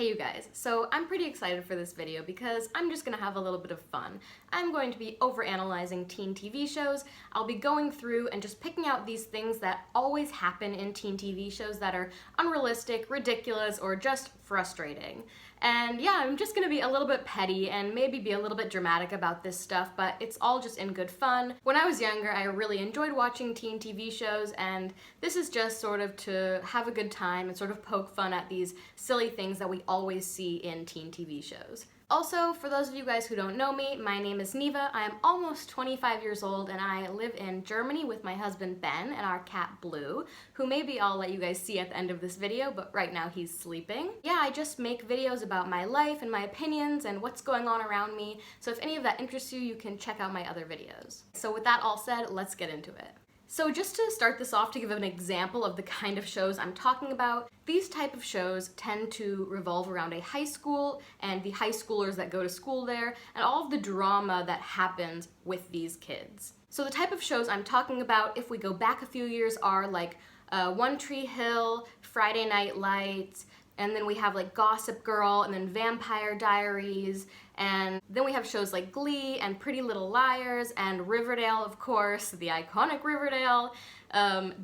Hey you guys, so I'm pretty excited for this video because I'm just gonna have a little bit of fun. I'm going to be overanalyzing teen TV shows. I'll be going through and just picking out these things that always happen in teen TV shows that are unrealistic, ridiculous, or just frustrating. And yeah, I'm just gonna be a little bit petty and maybe be a little bit dramatic about this stuff, but it's all just in good fun. When I was younger, I really enjoyed watching teen TV shows, and this is just sort of to have a good time and sort of poke fun at these silly things that we always see in teen TV shows. Also, for those of you guys who don't know me, my name is Neva. I am almost 25 years old and I live in Germany with my husband Ben and our cat Blue, who maybe I'll let you guys see at the end of this video, but right now he's sleeping. Yeah, I just make videos about my life and my opinions and what's going on around me, so if any of that interests you, you can check out my other videos. So with that all said, let's get into it. So just to start this off, to give an example of the kind of shows I'm talking about, these type of shows tend to revolve around a high school and the high schoolers that go to school there and all of the drama that happens with these kids. So the type of shows I'm talking about, if we go back a few years, are like One Tree Hill, Friday Night Lights, and then we have like Gossip Girl, and then Vampire Diaries, and then we have shows like Glee and Pretty Little Liars and Riverdale, of course, the iconic Riverdale.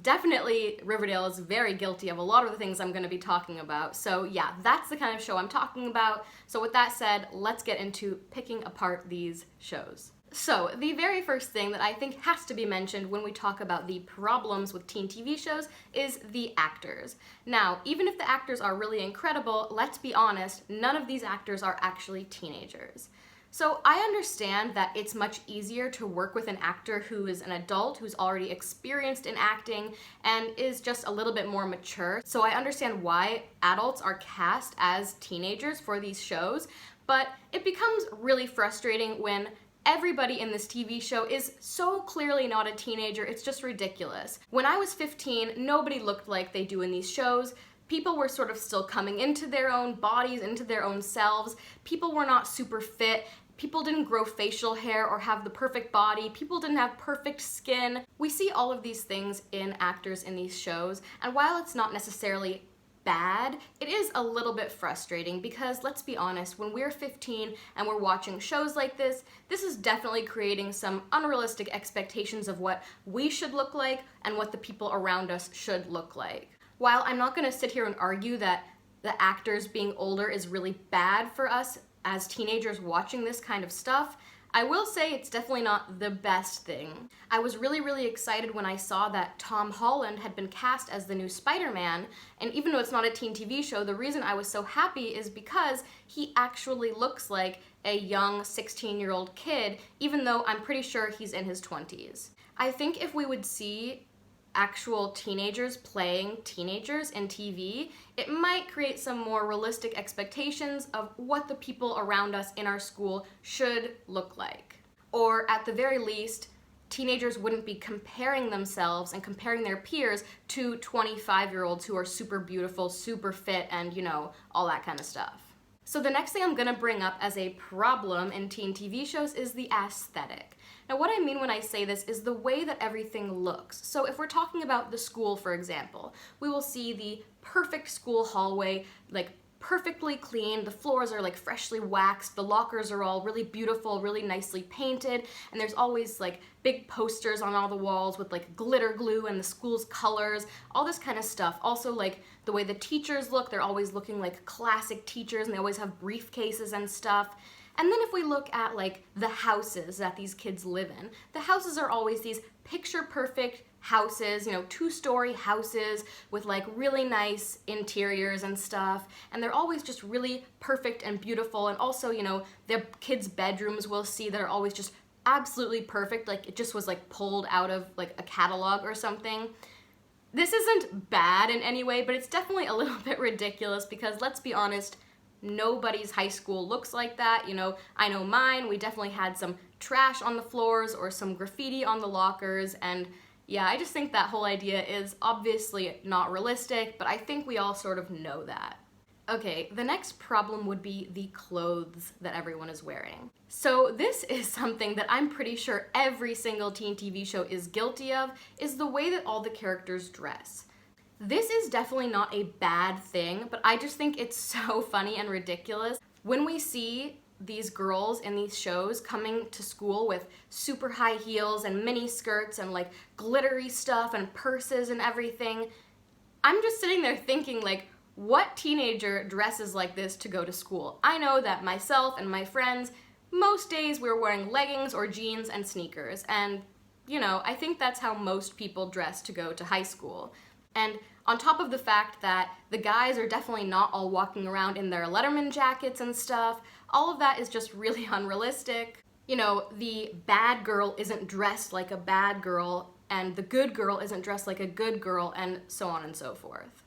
Definitely Riverdale is very guilty of a lot of the things I'm going to be talking about. So yeah, that's the kind of show I'm talking about. So with that said, let's get into picking apart these shows. So, the very first thing that I think has to be mentioned when we talk about the problems with teen TV shows is the actors. Now, even if the actors are really incredible, let's be honest, none of these actors are actually teenagers. So I understand that it's much easier to work with an actor who is an adult, who's already experienced in acting, and is just a little bit more mature. So I understand why adults are cast as teenagers for these shows, but it becomes really frustrating when everybody in this TV show is so clearly not a teenager, it's just ridiculous. When I was 15, nobody looked like they do in these shows. People were sort of still coming into their own bodies, into their own selves. People were not super fit. People didn't grow facial hair or have the perfect body. People didn't have perfect skin. We see all of these things in actors in these shows, and while it's not necessarily bad, it is a little bit frustrating because, let's be honest, when we're 15 and we're watching shows like this is definitely creating some unrealistic expectations of what we should look like and what the people around us should look like. While I'm not going to sit here and argue that the actors being older is really bad for us as teenagers watching this kind of stuff, I will say it's definitely not the best thing. I was really excited when I saw that Tom Holland had been cast as the new Spider-Man, and even though it's not a teen TV show, the reason I was so happy is because he actually looks like a young 16-year-old kid, even though I'm pretty sure he's in his 20s. I think if we would see actual teenagers playing teenagers in TV, it might create some more realistic expectations of what the people around us in our school should look like. Or at the very least, teenagers wouldn't be comparing themselves and comparing their peers to 25-year-olds who are super beautiful, super fit, and all that kind of stuff. So the next thing I'm gonna bring up as a problem in teen TV shows is the aesthetic. Now what I mean when I say this is the way that everything looks. So if we're talking about the school, for example, we will see the perfect school hallway, like perfectly clean, the floors are like freshly waxed, the lockers are all really beautiful, really nicely painted, and there's always like big posters on all the walls with like glitter glue and the school's colors, all this kind of stuff. Also like the way the teachers look, they're always looking like classic teachers and they always have briefcases and stuff. And then if we look at like the houses that these kids live in, the houses are always these picture perfect houses, 2-story houses with like really nice interiors and stuff, and they're always just really perfect and beautiful. And also, the kids' bedrooms we'll see that are always just absolutely perfect, like it just was like pulled out of like a catalog or something. This isn't bad in any way, but it's definitely a little bit ridiculous because, let's be honest, nobody's high school looks like that. I know mine, we definitely had some trash on the floors or some graffiti on the lockers, and yeah, I just think that whole idea is obviously not realistic, but I think we all sort of know that. Okay, the next problem would be the clothes that everyone is wearing. So this is something that I'm pretty sure every single teen TV show is guilty of, is the way that all the characters dress. This is definitely not a bad thing, but I just think it's so funny and ridiculous when we see these girls in these shows coming to school with super high heels and mini skirts and like glittery stuff and purses and everything. I'm just sitting there thinking, like, what teenager dresses like this to go to school? I know that myself and my friends, most days we're wearing leggings or jeans and sneakers, and you know, I think that's how most people dress to go to high school. And on top of the fact that the guys are definitely not all walking around in their Letterman jackets and stuff, all of that is just really unrealistic. You know, the bad girl isn't dressed like a bad girl, and the good girl isn't dressed like a good girl, and so on and so forth.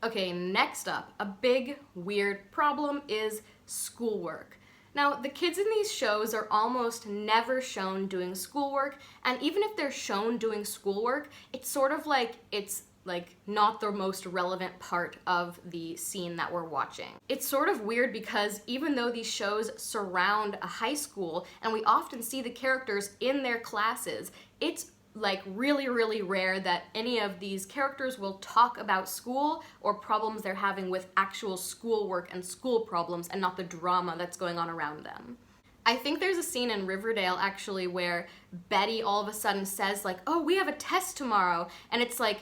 Okay, next up, a big, weird problem is schoolwork. Now, the kids in these shows are almost never shown doing schoolwork, and even if they're shown doing schoolwork, it's sort of like it's like not the most relevant part of the scene that we're watching. It's sort of weird because even though these shows surround a high school and we often see the characters in their classes, it's like really, really rare that any of these characters will talk about school or problems they're having with actual schoolwork and school problems and not the drama that's going on around them. I think there's a scene in Riverdale actually where Betty all of a sudden says like, oh, we have a test tomorrow, and it's like,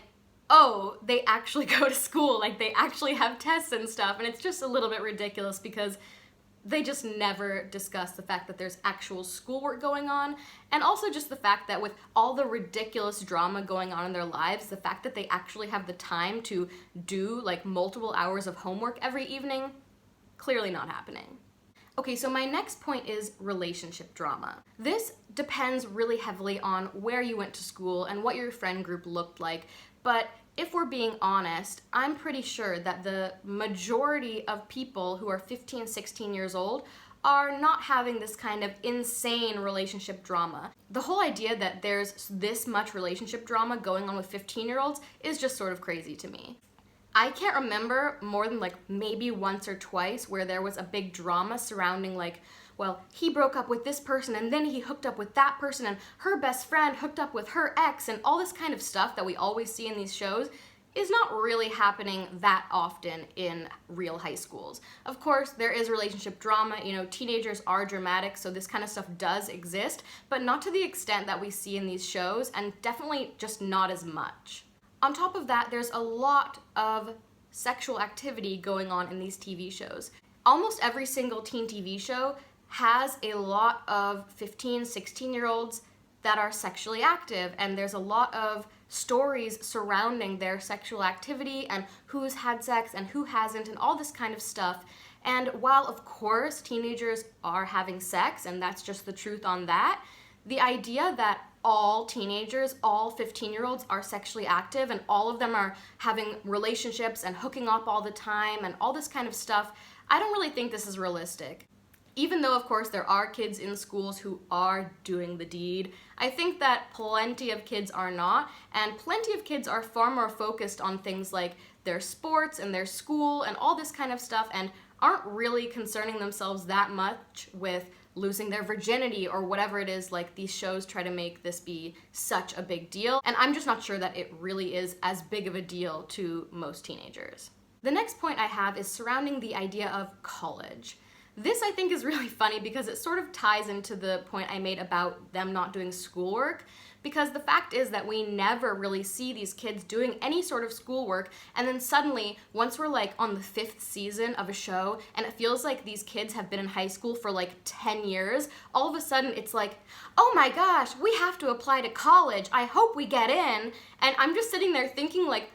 oh, they actually go to school, like they actually have tests and stuff, and it's just a little bit ridiculous because they just never discuss the fact that there's actual schoolwork going on, and also just the fact that with all the ridiculous drama going on in their lives, the fact that they actually have the time to do like multiple hours of homework every evening, clearly not happening. Okay, so my next point is relationship drama. This depends really heavily on where you went to school and what your friend group looked like, but if we're being honest, I'm pretty sure that the majority of people who are 15, 16 years old are not having this kind of insane relationship drama. The whole idea that there's this much relationship drama going on with 15-year-olds is just sort of crazy to me. I can't remember more than like maybe once or twice where there was a big drama surrounding like, well, he broke up with this person and then he hooked up with that person and her best friend hooked up with her ex, and all this kind of stuff that we always see in these shows is not really happening that often in real high schools. Of course, there is relationship drama, you know, teenagers are dramatic, so this kind of stuff does exist, but not to the extent that we see in these shows, and definitely just not as much. On top of that, there's a lot of sexual activity going on in these TV shows. Almost every single teen TV show has a lot of 15, 16-year-olds that are sexually active, and there's a lot of stories surrounding their sexual activity and who's had sex and who hasn't and all this kind of stuff. And while of course teenagers are having sex, and that's just the truth on that, the idea that all teenagers, all 15-year-olds are sexually active and all of them are having relationships and hooking up all the time and all this kind of stuff, I don't really think this is realistic. Even though, of course, there are kids in schools who are doing the deed, I think that plenty of kids are not, and plenty of kids are far more focused on things like their sports and their school and all this kind of stuff, and aren't really concerning themselves that much with losing their virginity or whatever it is, like these shows try to make this be such a big deal, and I'm just not sure that it really is as big of a deal to most teenagers. The next point I have is surrounding the idea of college. This I think is really funny because it sort of ties into the point I made about them not doing schoolwork, because the fact is that we never really see these kids doing any sort of schoolwork, and then suddenly, once we're like on the 5th season of a show and it feels like these kids have been in high school for like 10 years, all of a sudden it's like, oh my gosh, we have to apply to college, I hope we get in. And I'm just sitting there thinking like,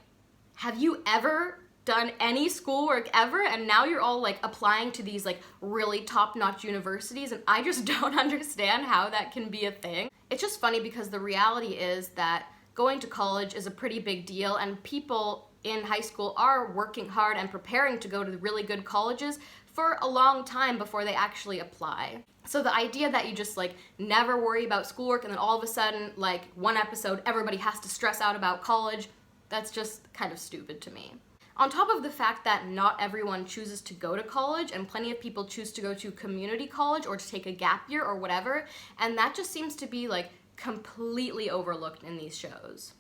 have you ever done any schoolwork ever, and now you're all like applying to these like really top-notch universities, and I just don't understand how that can be a thing. It's just funny because the reality is that going to college is a pretty big deal, and people in high school are working hard and preparing to go to really good colleges for a long time before they actually apply. So the idea that you just like never worry about schoolwork and then all of a sudden like one episode everybody has to stress out about college, that's just kind of stupid to me. On top of the fact that not everyone chooses to go to college, and plenty of people choose to go to community college or to take a gap year or whatever, and that just seems to be like completely overlooked in these shows.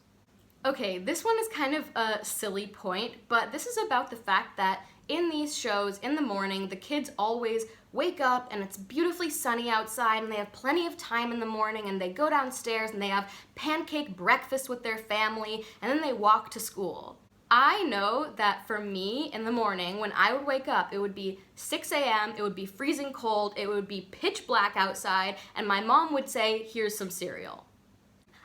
Okay, this one is kind of a silly point, but this is about the fact that in these shows, in the morning, the kids always wake up and it's beautifully sunny outside and they have plenty of time in the morning and they go downstairs and they have pancake breakfast with their family and then they walk to school. I know that for me in the morning, when I would wake up, it would be 6 a.m., it would be freezing cold, it would be pitch black outside, and my mom would say, "Here's some cereal."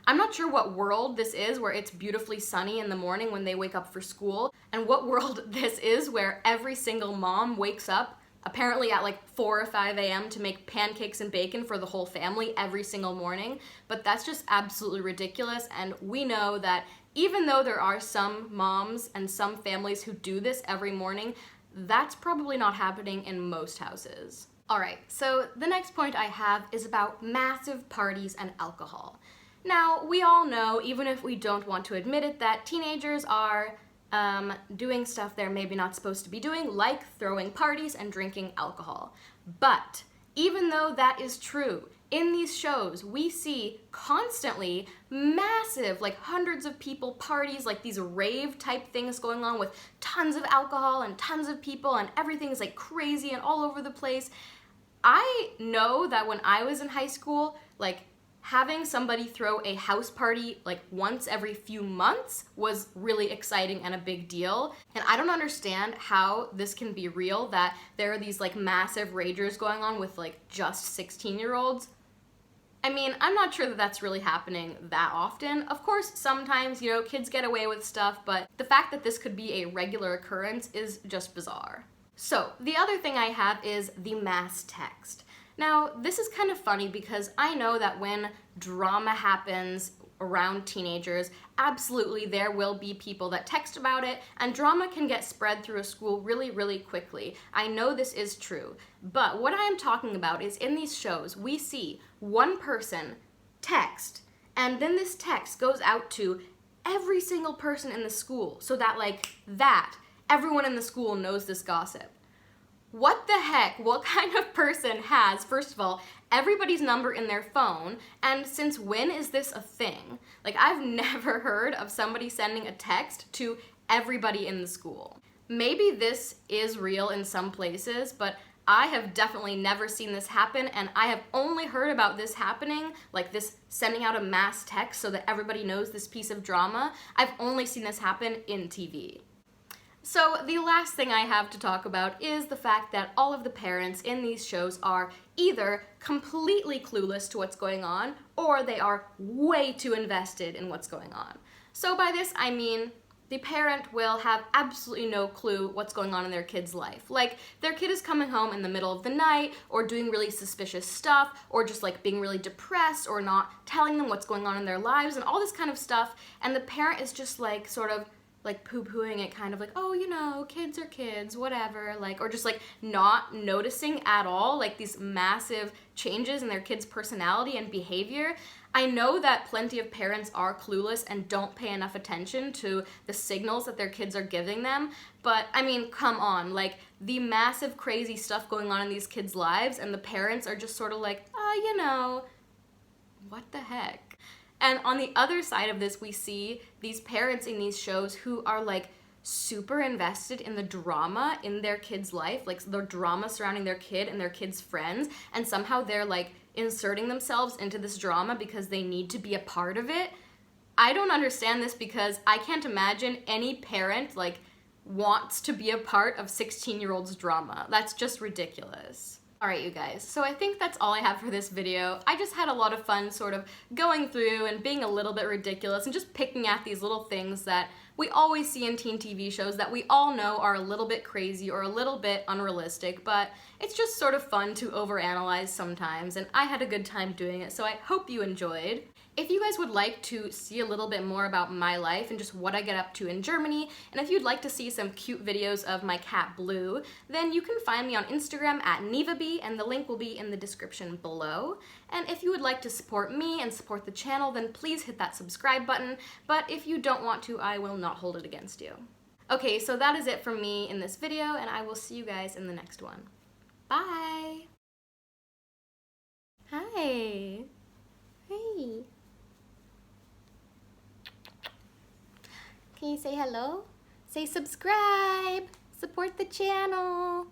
I'm not sure what world this is where it's beautifully sunny in the morning when they wake up for school, and what world this is where every single mom wakes up apparently at like 4 or 5 a.m. to make pancakes and bacon for the whole family every single morning, but that's just absolutely ridiculous, and we know that even though there are some moms and some families who do this every morning, that's probably not happening in most houses. Alright, so the next point I have is about massive parties and alcohol. Now, we all know, even if we don't want to admit it, that teenagers are doing stuff they're maybe not supposed to be doing, like throwing parties and drinking alcohol. But even though that is true, in these shows, we see constantly massive, like hundreds of people parties, like these rave type things going on with tons of alcohol and tons of people and everything's like crazy and all over the place. I know that when I was in high school, like having somebody throw a house party like once every few months was really exciting and a big deal. And I don't understand how this can be real, that there are these like massive ragers going on with like just 16-year-olds. I mean, I'm not sure that that's really happening that often. Of course, sometimes, you know, kids get away with stuff, but the fact that this could be a regular occurrence is just bizarre. So, the other thing I have is the mass text. Now, this is kind of funny because I know that when drama happens around teenagers, absolutely there will be people that text about it, and drama can get spread through a school really, really quickly. I know this is true, but what I am talking about is in these shows, we see one person text, and then this text goes out to every single person in the school, so that everyone in the school knows this gossip. What the heck? What kind of person has, first of all, everybody's number in their phone, and since when is this a thing? Like, I've never heard of somebody sending a text to everybody in the school. Maybe this is real in some places, but I have definitely never seen this happen, and I have only heard about this happening, like this sending out a mass text so that everybody knows this piece of drama. I've only seen this happen in TV. So the last thing I have to talk about is the fact that all of the parents in these shows are either completely clueless to what's going on, or they are way too invested in what's going on. So by this I mean the parent will have absolutely no clue what's going on in their kid's life. Like, their kid is coming home in the middle of the night, or doing really suspicious stuff, or just like being really depressed, or not telling them what's going on in their lives, and all this kind of stuff, and the parent is just like sort of like poo-pooing it, kind of like, oh, you know, kids are kids, whatever, like, or just like not noticing at all like these massive changes in their kids' personality and behavior. I know that plenty of parents are clueless and don't pay enough attention to the signals that their kids are giving them, but I mean, come on, like the massive crazy stuff going on in these kids' lives, and the parents are just sort of like, oh, you know, what the heck? And on the other side of this, we see these parents in these shows who are like super invested in the drama in their kid's life, like the drama surrounding their kid and their kid's friends, and somehow they're like inserting themselves into this drama because they need to be a part of it. I don't understand this because I can't imagine any parent like wants to be a part of 16-year-olds drama. That's just ridiculous. Alright, you guys, so I think that's all I have for this video. I just had a lot of fun sort of going through and being a little bit ridiculous and just picking at these little things that we always see in teen TV shows that we all know are a little bit crazy or a little bit unrealistic, but it's just sort of fun to overanalyze sometimes, and I had a good time doing it, so I hope you enjoyed. If you guys would like to see a little bit more about my life and just what I get up to in Germany, and if you'd like to see some cute videos of my cat Blue, then you can find me on Instagram at NevaBee, and the link will be in the description below. And if you would like to support me and support the channel, then please hit that subscribe button, but if you don't want to, I will not hold it against you. Okay, so that is it from me in this video, and I will see you guys in the next one. Bye! Hi! Hey! Can you say hello? Say subscribe! Support the channel!